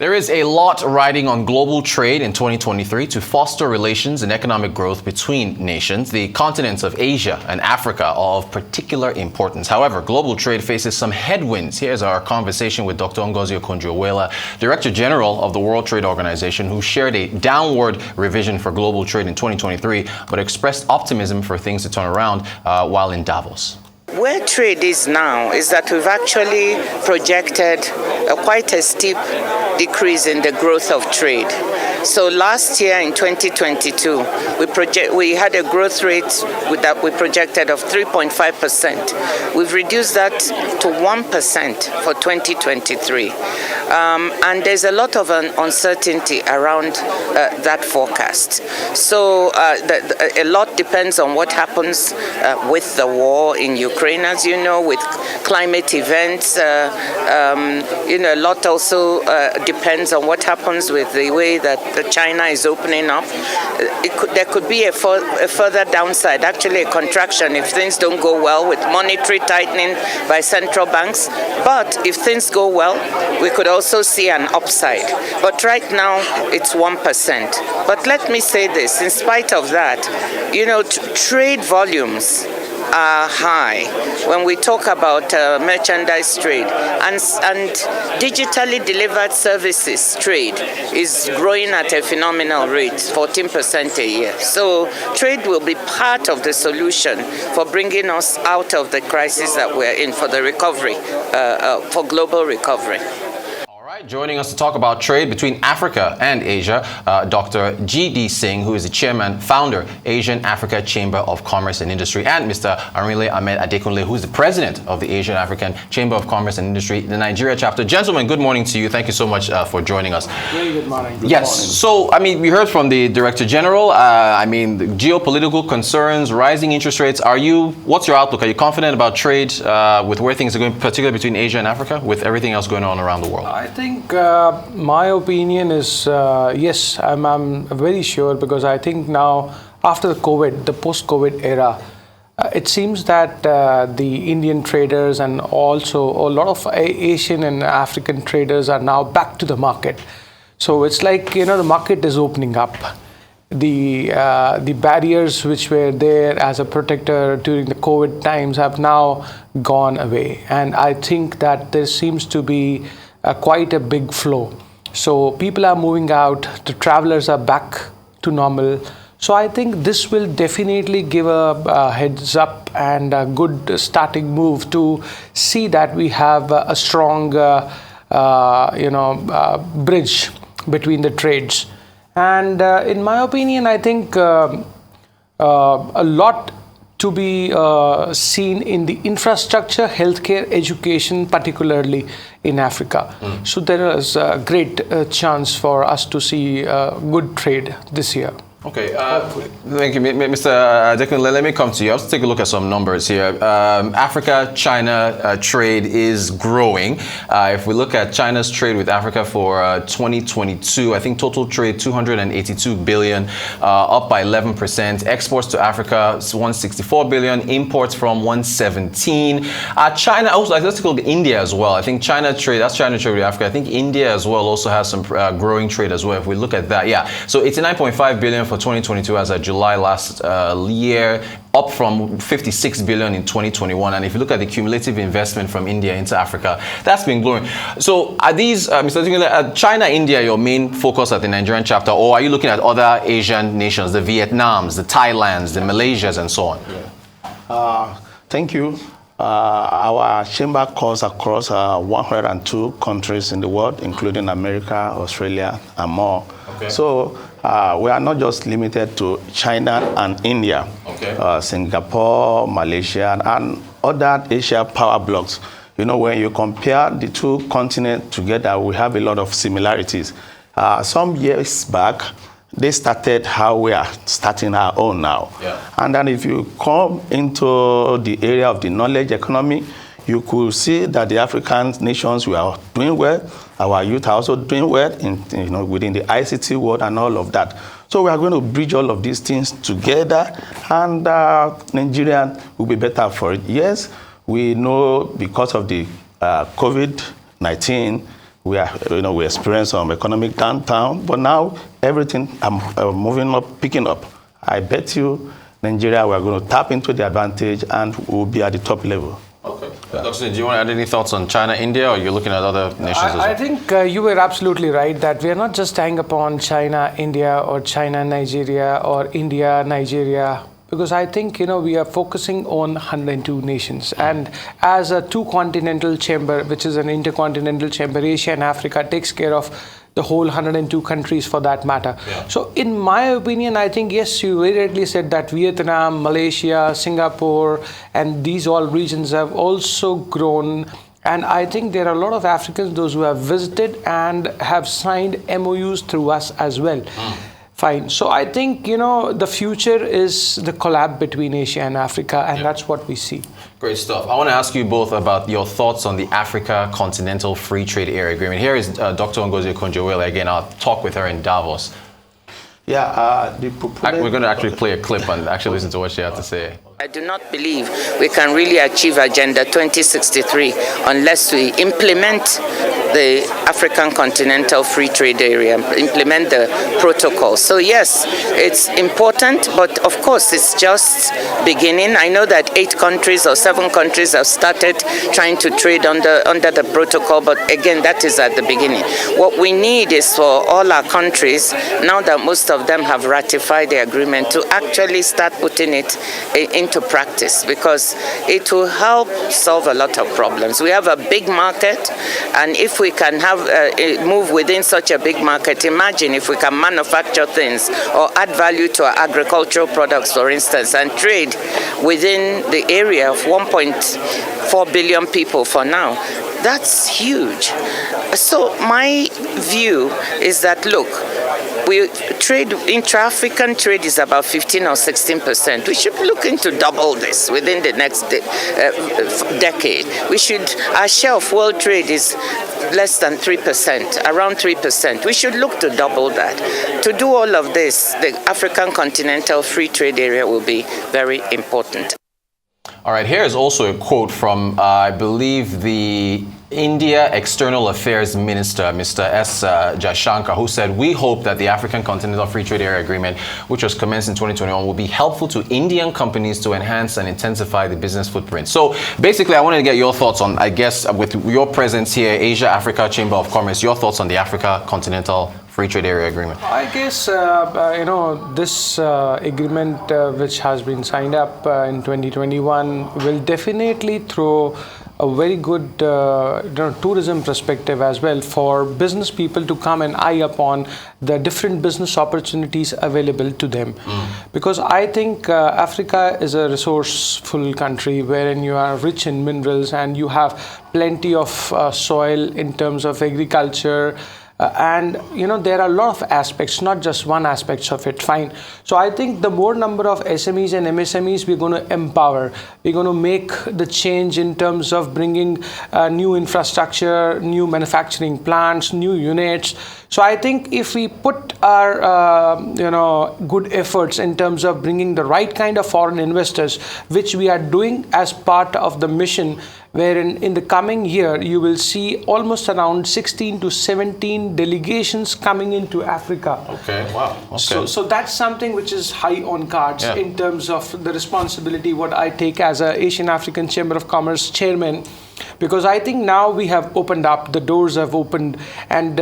There is a lot riding on global trade in 2023 to foster relations and economic growth between nations. The continents of Asia and Africa are of particular importance. However, global trade faces some headwinds. Here's our conversation with Dr. Ngozi Okonjo-Iweala, Director General of the World Trade Organization, who shared a downward revision for global trade in 2023, but expressed optimism for things to turn around while in Davos. Where trade is now is that we've actually projected quite a steep decrease in the growth of trade. So last year in 2022, we had a growth rate that we projected of 3.5%. We've reduced that to 1% for 2023. And there's a lot of uncertainty around that forecast. So a lot depends on what happens with the war in Ukraine, as you know, with climate events. A lot also depends on what happens with the way that China is opening up. There could be a further downside, actually a contraction, if things don't go well with monetary tightening by central banks. But if things go well, we could also see an upside. But right now, it's 1%. But let me say this, in spite of that, trade volumes are high when we talk about merchandise trade, and digitally delivered services trade is growing at a phenomenal rate, 14% a year. So trade will be part of the solution for bringing us out of the crisis that we're in, for the recovery, for global recovery. Joining us to talk about trade between Africa and Asia, Dr. G.D Singh, who is the chairman, founder, Asian Africa Chamber of Commerce and Industry, and Mr. Anrinle Adekunle, who is the president of the Asian African Chamber of Commerce and Industry, the Nigeria chapter. Gentlemen, good morning to you. Thank you so much for joining us. Very good morning. Yes. So, we heard from the Director General. The geopolitical concerns, rising interest rates. What's your outlook? Are you confident about trade with where things are going, particularly between Asia and Africa, with everything else going on around the world? I think my opinion is yes, I'm very sure, because I think now after the post-COVID era, it seems that the Indian traders and also a lot of Asian and African traders are now back to the market. So it's like, the market is opening up. The barriers which were there as a protector during the COVID times have now gone away. And I think that there seems to be quite a big flow. So people are moving out, the travelers are back to normal. So I think this will definitely give a heads up and a good starting move to see that we have a strong bridge between the trades. And in my opinion, I think a lot to be seen in the infrastructure, healthcare, education, particularly in Africa. So there is a great chance for us to see good trade this year. Okay, thank you, Mr. Adekunle. Let me come to you. Let's take a look at some numbers here. Africa-China trade is growing. If we look at China's trade with Africa for 2022, I think total trade 282 billion, up by 11%. Exports to Africa 164 billion. Imports from 117. China also. Let's take a look at India as well. I think China trade with Africa. I think India as well also has some growing trade as well. If we look at that, yeah. So 89.5 billion for 2022 as of July last year, up from 56 billion in 2021. And if you look at the cumulative investment from India into Africa, that's been growing. So are these, Mr. Adekunle, China, India, your main focus at the Nigerian chapter, or are you looking at other Asian nations, the Vietnams, the Thailands, the Malaysias, and so on? Thank you. Our chamber covers across 102 countries in the world, including America, Australia, and more. Okay. So we are not just limited to China and India. Okay. Singapore, Malaysia, and other Asia power blocks. When you compare the two continents together, we have a lot of similarities. Some years back, they started how we are starting our own now. Yeah. And then if you come into the area of the knowledge economy, you could see that the African nations were doing well. Our youth are also doing well within the ICT world and all of that. So we are going to bridge all of these things together, and Nigeria will be better for it. Yes, we know because of the COVID-19, we experienced some economic downturn, but now everything moving up, picking up. I bet you Nigeria, we are going to tap into the advantage and we'll be at the top level. Okay. Dr. Singh, do you want to add any thoughts on China, India, or you're looking at other nations as well? I think you were absolutely right that we are not just tying upon China, India, or China, Nigeria, or India, Nigeria, because I think, we are focusing on 102 nations. And as a two-continental chamber, which is an intercontinental chamber, Asia and Africa takes care of the whole 102 countries for that matter. Yeah. So in my opinion, I think, yes, you very rightly said that Vietnam, Malaysia, Singapore, and these all regions have also grown. And I think there are a lot of Africans, those who have visited and have signed MOUs through us as well. Fine. So I think, the future is the collab between Asia and Africa, and that's what we see. Great stuff. I want to ask you both about your thoughts on the Africa Continental Free Trade Area Agreement. Here is Dr. Ngozi Okonjo-Iweala again. I'll talk with her in Davos. Yeah, we're going to actually play a clip and actually listen to what she had to say. I do not believe we can really achieve Agenda 2063 unless we implement the African Continental Free Trade Area, implement the protocol. So yes, it's important, but of course it's just beginning. I know that 8 countries or 7 countries have started trying to trade under the protocol, but again, that is at the beginning. What we need is for all our countries, now that most of them have ratified the agreement, to actually start putting it into practice, because it will help solve a lot of problems. We have a big market, and if we can have move within such a big market, imagine if we can manufacture things or add value to our agricultural products, for instance, and trade within the area of 1.4 billion people for now. That's huge. So my view is that, look, we trade, intra-African trade is about 15 or 16%. We should be looking to double this within the next decade. Our share of world trade is less than 3%, around 3%. We should look to double that. To do all of this, the African Continental Free Trade Area will be very important. All right, here is also a quote from, I believe, the India External Affairs Minister, Mr. S. Jaishankar, who said, "We hope that the African Continental Free Trade Area Agreement, which was commenced in 2021, will be helpful to Indian companies to enhance and intensify the business footprint." So basically, I wanted to get your thoughts on, I guess, with your presence here, Asia-Africa Chamber of Commerce, your thoughts on the Africa Continental Free Trade Area Agreement. I guess, this agreement which has been signed up in 2021 will definitely throw a very good tourism perspective as well for business people to come and eye upon the different business opportunities available to them. Because I think Africa is a resourceful country wherein you are rich in minerals and you have plenty of soil in terms of agriculture. And there are a lot of aspects, not just one aspect of it. Fine. So I think the more number of SMEs and MSMEs we're going to empower, we're going to make the change in terms of bringing new infrastructure, new manufacturing plants, new units. So I think if we put our good efforts in terms of bringing the right kind of foreign investors, which we are doing as part of the mission, wherein in the coming year you will see almost around 16 to 17 delegations coming into Africa. Okay, wow. Okay. So that's something which is high on cards in terms of the responsibility what I take as a Asian African Chamber of Commerce chairman. Because I think now we have opened up, the doors have opened, and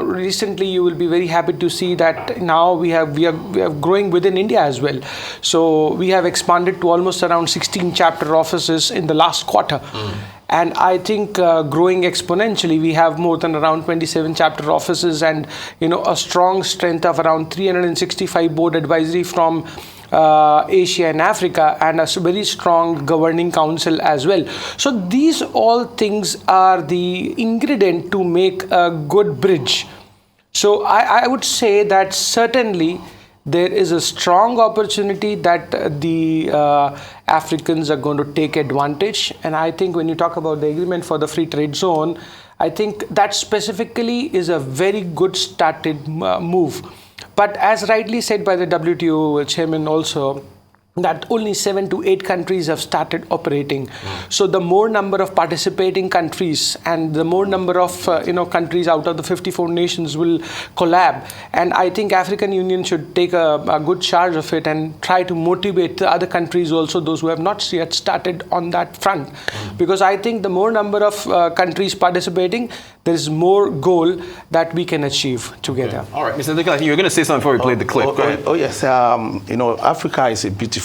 recently you will be very happy to see that now we are growing within India as well. So we have expanded to almost around 16 chapter offices in the last quarter. And I think growing exponentially, we have more than around 27 chapter offices and a strong strength of around 365 board advisory from Asia and Africa, and a very strong governing council as well. So these all things are the ingredient to make a good bridge. So I would say that certainly there is a strong opportunity that the Africans are going to take advantage. And I think when you talk about the agreement for the free trade zone, I think that specifically is a very good started move. But as rightly said by the WTO chairman also, that only 7 to 8 countries have started operating. So the more number of participating countries and the more number of countries out of the 54 nations will collab, and I think African Union should take a good charge of it and try to motivate the other countries also, those who have not yet started on that front, because I think the more number of countries participating, there is more goal that we can achieve together. Okay. All right, Mr. Adekunle, I think you were going to say something before we played the clip. Go ahead. Yes, Africa is a beautiful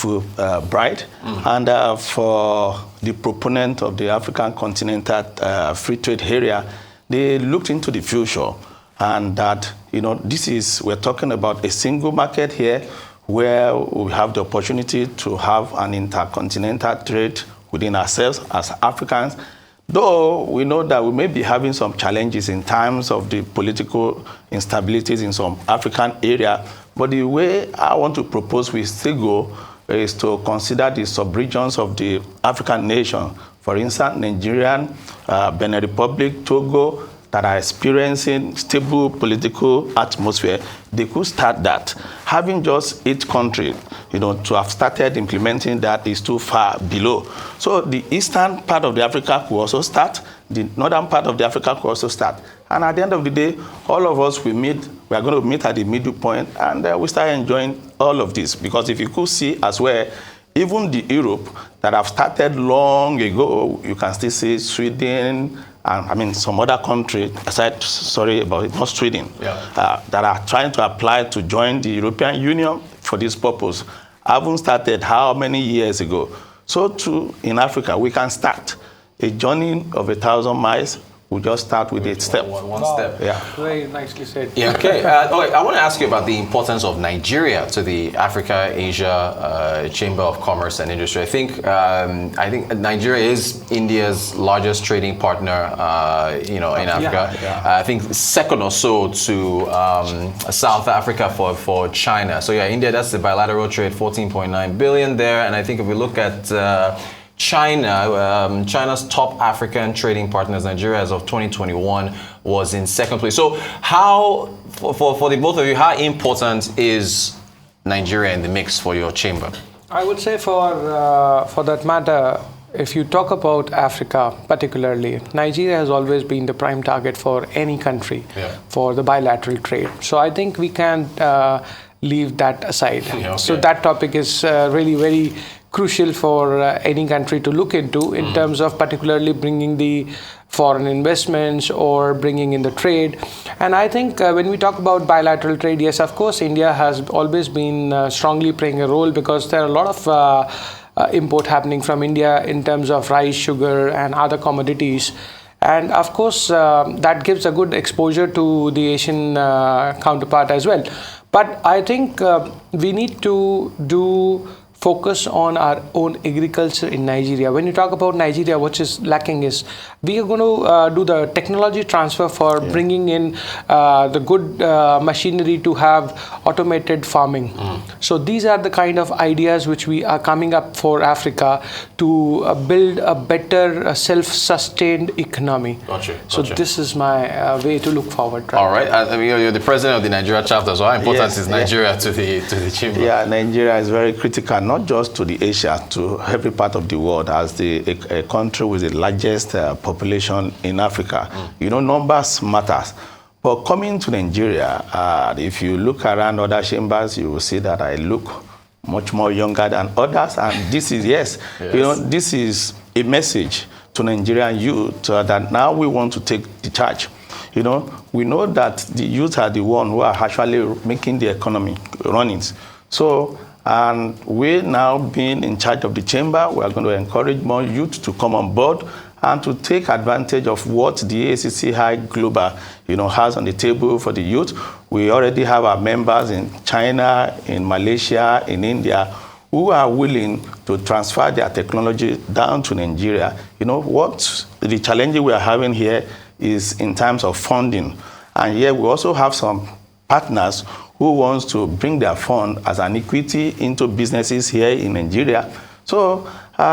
bride, and for the proponent of the African continental free trade area, they looked into the future, and that we're talking about a single market here where we have the opportunity to have an intercontinental trade within ourselves as Africans. Though we know that we may be having some challenges in terms of the political instabilities in some African area, but the way I want to propose we still go is to consider the sub-regions of the African nation. For instance, Nigerian, Benin Republic, Togo, that are experiencing stable political atmosphere, they could start that. Having just 8 countries, to have started implementing that is too far below. So the eastern part of the Africa could also start, the northern part of the Africa could also start. And at the end of the day, all of us we are going to meet at the middle point, and we start enjoying all of this. Because if you could see as well, even the Europe that have started long ago, you can still see Sweden, and some other country, sorry about it, not Sweden, that are trying to apply to join the European Union for this purpose. Haven't started how many years ago? So too, in Africa, we can start a journey of 1,000 miles. We just start with 8 steps. One step. Yeah. Very nicely said. Yeah. Okay. I want to ask you about the importance of Nigeria to the Africa-Asia Chamber of Commerce and Industry. I think Nigeria is India's largest trading partner, in Africa. I think second or so to South Africa for China. So India, that's the bilateral trade, 14.9 billion there. And I think if we look at China's top African trading partners, Nigeria, as of 2021, was in second place. So how, for the both of you, how important is Nigeria in the mix for your chamber? I would say for that matter, if you talk about Africa particularly, Nigeria has always been the prime target for any country for the bilateral trade. So I think we can't leave that aside. So that topic is really very crucial for any country to look into in terms of particularly bringing the foreign investments or bringing in the trade. And I think when we talk about bilateral trade, yes, of course, India has always been strongly playing a role, because there are a lot of import happening from India in terms of rice, sugar and other commodities. And of course, that gives a good exposure to the Asian counterpart as well. But I think we need to focus on our own agriculture in Nigeria. When you talk about Nigeria, what is lacking is we are going to do the technology transfer for bringing in the good machinery to have automated farming. So these are the kind of ideas which we are coming up for Africa to build a better self-sustained economy. Gotcha. So this is my way to look forward. Right? All right. I mean, you're the president of the Nigeria chapter, so how important is Nigeria to the chamber? Yeah, Nigeria is very critical, not just to the Asia, to every part of the world, as a country with the largest population in Africa. Numbers matters. But coming to Nigeria, if you look around other chambers, you will see that I look much more younger than others. And this is, this is a message to Nigerian youth that now we want to take the charge. We know that the youth are the ones who are actually making the economy running. So, and we now being in charge of the chamber, we are going to encourage more youth to come on board and to take advantage of what the ACCI Global, has on the table for the youth. We already have our members in China, in Malaysia, in India, who are willing to transfer their technology down to Nigeria. What the challenge we are having here is in terms of funding. And here we also have some partners who wants to bring their fund as an equity into businesses here in Nigeria. So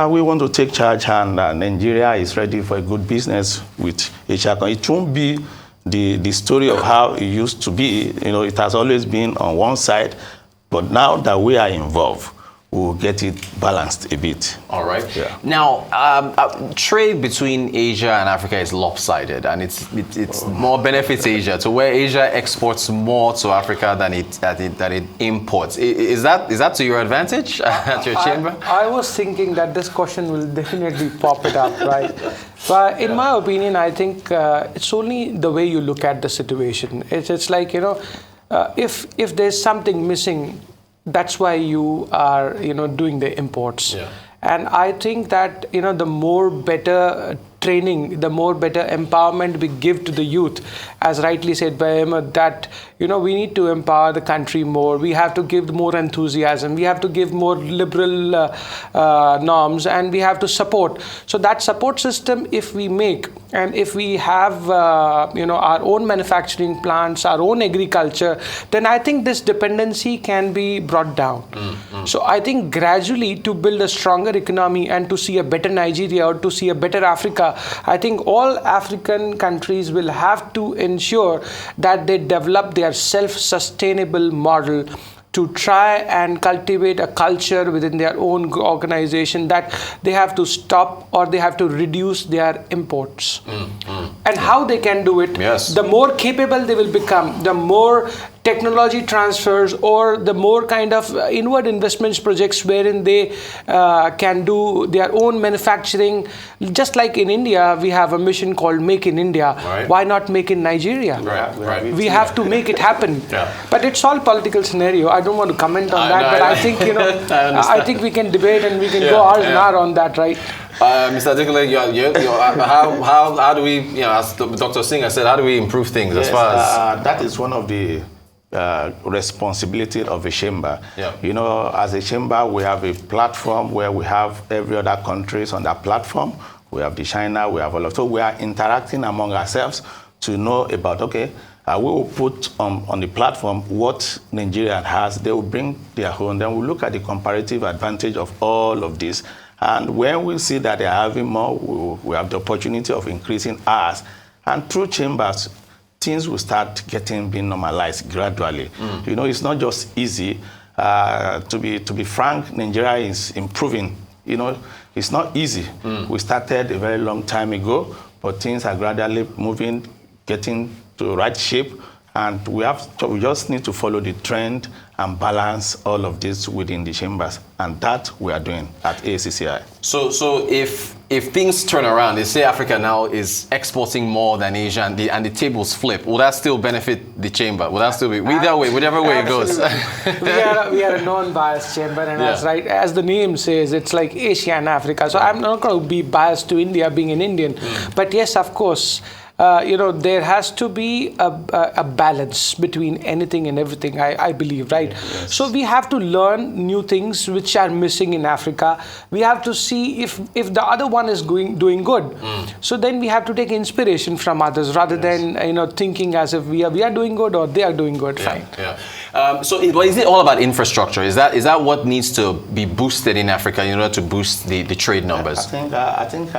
we want to take charge, and Nigeria is ready for a good business with Asia. It won't be the story of how it used to be. It has always been on one side, but now that we are involved, we'll get it balanced a bit. All right. Yeah. Now, trade between Asia and Africa is lopsided, and it's more benefits Asia, to where Asia exports more to Africa than it imports. Is that to your advantage at your chamber? I was thinking that this question will definitely pop it up, right? But in my opinion, I think it's only the way you look at the situation. It's like, if there's something missing, that's why you are, doing the imports. Yeah. And I think that, the more better training, the more better empowerment we give to the youth, as rightly said by Ahmed, that, we need to empower the country more. We have to give more enthusiasm. We have to give more liberal norms, and we have to support. So that support system, if we make, and if we have, our own manufacturing plants, our own agriculture, then I think this dependency can be brought down. So I think gradually, to build a stronger economy and to see a better Nigeria or to see a better Africa, I think all African countries will have to ensure that they develop their self-sustainable model to try and cultivate a culture within their own organization that they have to stop or they have to reduce their imports. And how they can do it, yes. The more capable they will become, the more technology transfers or the more kind of inward investments projects wherein they can do their own manufacturing. Just like in India, we have a mission called Make in India. Right. Why not make in Nigeria? Right. We have to make it happen. Yeah. But it's all political scenario. I don't want to comment on that, but I think, I think we can debate and we can go hours and hours on that, right? Mr. Adekunle, how do we, as Dr. Singh has said, how do we improve things as far as... that is one of the responsibility of a chamber. Yeah. As a chamber, we have a platform where we have every other countries on that platform. We have the China, we have all of, so we are interacting among ourselves to know about, we will put on the platform what Nigeria has. They will bring their own. Then we'll look at the comparative advantage of all of this. And when we see that they are having more, we have the opportunity of increasing ours. And through chambers, things will start being normalized gradually. It's not just easy. To be frank, Nigeria is improving. It's not easy. We started a very long time ago, but things are gradually moving, getting to right shape, and we just need to follow the trend and balance all of this within the chambers, and that we are doing at AfCFTA. So if things turn around, they say Africa now is exporting more than Asia, and the tables flip, will that still benefit the chamber? Will that still be either way, whichever way it goes? we are a non-biased chamber, and as the name says, it's like Asia and Africa. So I'm not going to be biased to India, being an Indian, but yes, of course. There has to be a balance between anything and everything, I believe, right? Yes. So we have to learn new things which are missing in Africa. We have to see if the other one is doing good. So then we have to take inspiration from others rather than thinking as if we are doing good or they are doing good. Fine. So is it all about infrastructure? Is that what needs to be boosted in Africa in order to boost the trade numbers? I think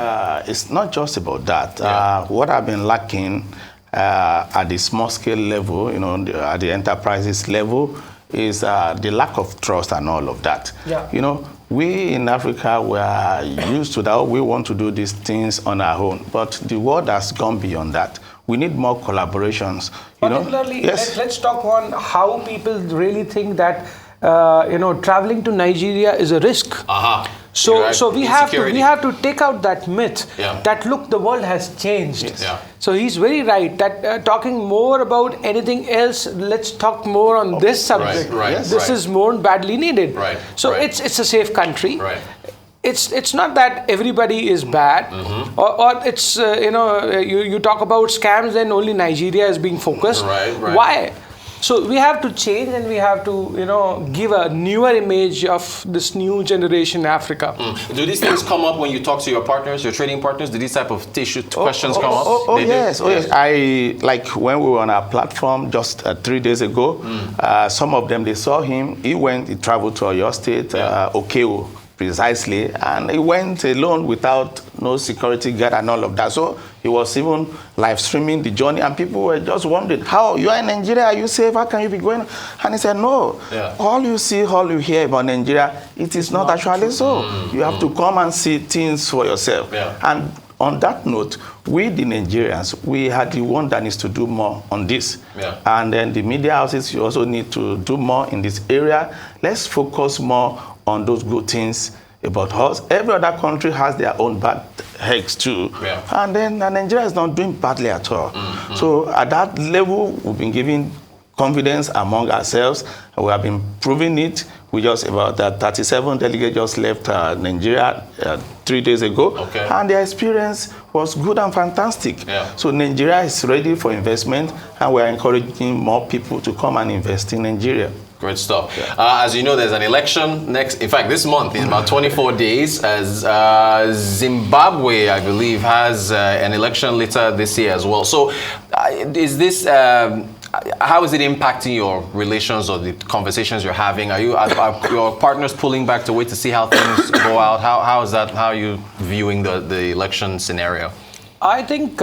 it's not just about that. What I've been lacking at the small scale level, at the enterprises level, is the lack of trust and all of that. We in Africa, we are used to that. We want to do these things on our own, but the world has gone beyond that. We need more collaborations. Particularly, let's talk on how people really think that traveling to Nigeria is a risk. So we have to take out that myth that look, the world has changed. So he's very right that talking more about anything else, let's talk more on this subject. This is more badly needed. So it's a safe country. It's not that everybody is bad, or it's you talk about scams, then only Nigeria is being focused. Why? So we have to change, and we have to give a newer image of this new generation Africa. Do these things come up when you talk to your partners, your trading partners? Do these type of questions come up? Yes. I like when we were on our platform just 3 days ago. Some of them, they saw him. He traveled to Oyo State, Okeo. precisely, and he went alone without no security guard and all of that. So he was even live streaming the journey, and people were just wondering, how, you are in Nigeria, are you safe, how can you be going? And he said, no, all you see, all you hear about Nigeria, it is not actually so. You have to come and see things for yourself. And on that note, we, the Nigerians, we are the one that needs to do more on this. And then the media houses, you also need to do more in this area. Let's focus more on those good things about us. Every other country has their own bad eggs too. And then Nigeria is not doing badly at all. So at that level, we've been giving confidence among ourselves. We have been proving it. We just, about 37 delegates just left Nigeria 3 days ago. And their experience was good and fantastic. So Nigeria is ready for investment, and we're encouraging more people to come and invest in Nigeria. Great stuff. As you know, there's an election in fact, this month, in about 24 days, as Zimbabwe, I believe, has an election later this year as well. So is this, how is it impacting your relations or the conversations you're having? Are your partners pulling back to wait to see how things go out? How are you viewing the election scenario? I think,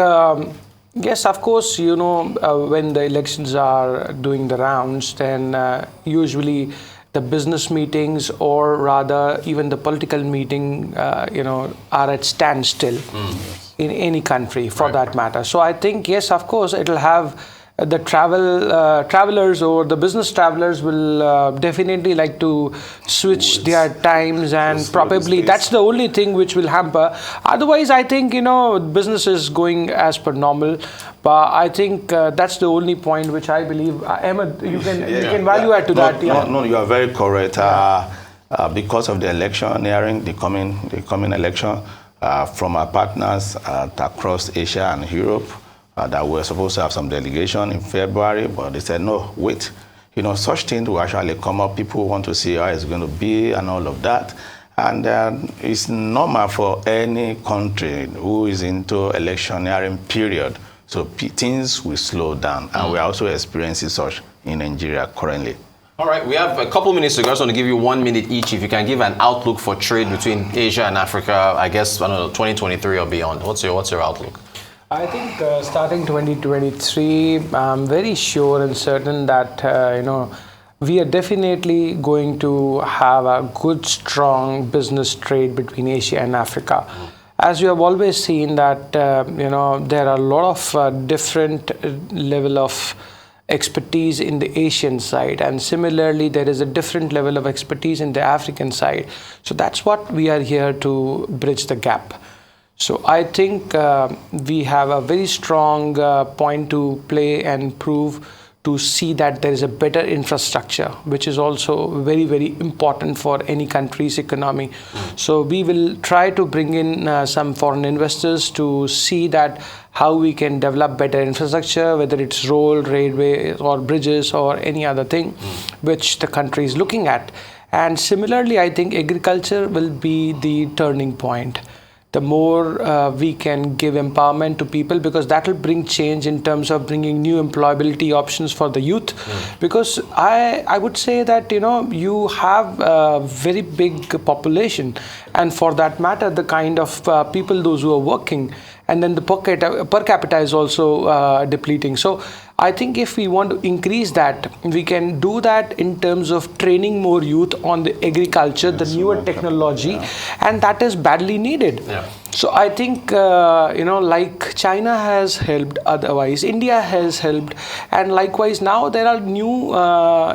yes, of course, you know, when the elections are doing the rounds, then usually the business meetings, or rather even the political meeting, you know, are at standstill in any country for that matter. So I think, yes, of course, it will have the travelers or the business travelers will definitely like to switch their times, and probably that's the only thing which will hamper. Otherwise, I think, you know, business is going as per normal. But I think that's the only point which I believe. Ahmed, you can value add to that. No, you are very correct. Because of the election nearing, the coming election, from our partners across Asia and Europe, that we're supposed to have some delegation in February, but they said, no, wait. You know, such things will actually come up. People want to see how it's going to be and all of that. And it's normal for any country who is into electioneering period. So things will slow down. And we're also experiencing such in Nigeria currently. All right, we have a couple minutes to go. I just want to give you 1 minute each. If you can give an outlook for trade between Asia and Africa, I guess, I don't know, 2023 or beyond. What's your outlook? I think starting 2023, I'm very sure and certain that, you know, we are definitely going to have a good, strong business trade between Asia and Africa. As you have always seen that, you know, there are a lot of different level of expertise in the Asian side, and similarly there is a different level of expertise in the African side. So that's what we are here to bridge the gap. So I think we have a very strong point to play and prove, to see that there is a better infrastructure, which is also very, very important for any country's economy. So we will try to bring in some foreign investors to see that how we can develop better infrastructure, whether it's road, railway, or bridges, or any other thing which the country is looking at. And similarly, I think agriculture will be the turning point. The more we can give empowerment to people, because that will bring change in terms of bringing new employability options for the youth. Because I would say that, you know, you have a very big population, and for that matter, the kind of people, those who are working, and then the per capita is also depleting. So I think if we want to increase that, we can do that in terms of training more youth on the agriculture, the newer technology, and that is badly needed. So I think, you know, like China has helped, otherwise India has helped, and likewise now there are new,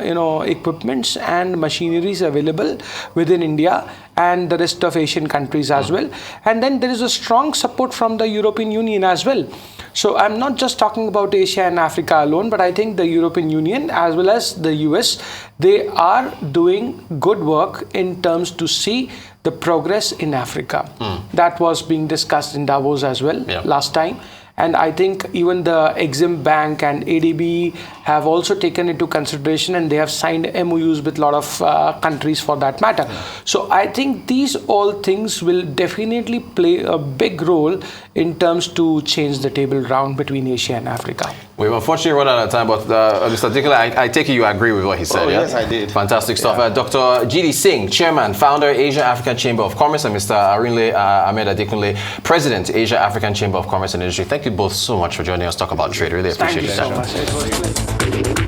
you know, equipments and machineries available within India and the rest of Asian countries as well. And then there is a strong support from the European Union as well. So I'm not just talking about Asia and Africa alone, but I think the European Union as well as the US, they are doing good work in terms to see the progress in Africa. That was being discussed in Davos as well last time. And I think even the Exim Bank and ADB have also taken into consideration, and they have signed MOUs with a lot of countries for that matter. So I think these all things will definitely play a big role in terms to change the table round between Asia and Africa. We've unfortunately run out of time, but Mr. Adekunle, I take it you agree with what he said, yeah? Yes, I did. Fantastic stuff. Dr. G.D Singh, Chairman, Founder, Asia African Chamber of Commerce, and Mr. Anrinle Adekunle, President, Asia African Chamber of Commerce and Industry. Thank you both so much for joining us to talk about trade. Really appreciate it. Thank you so much.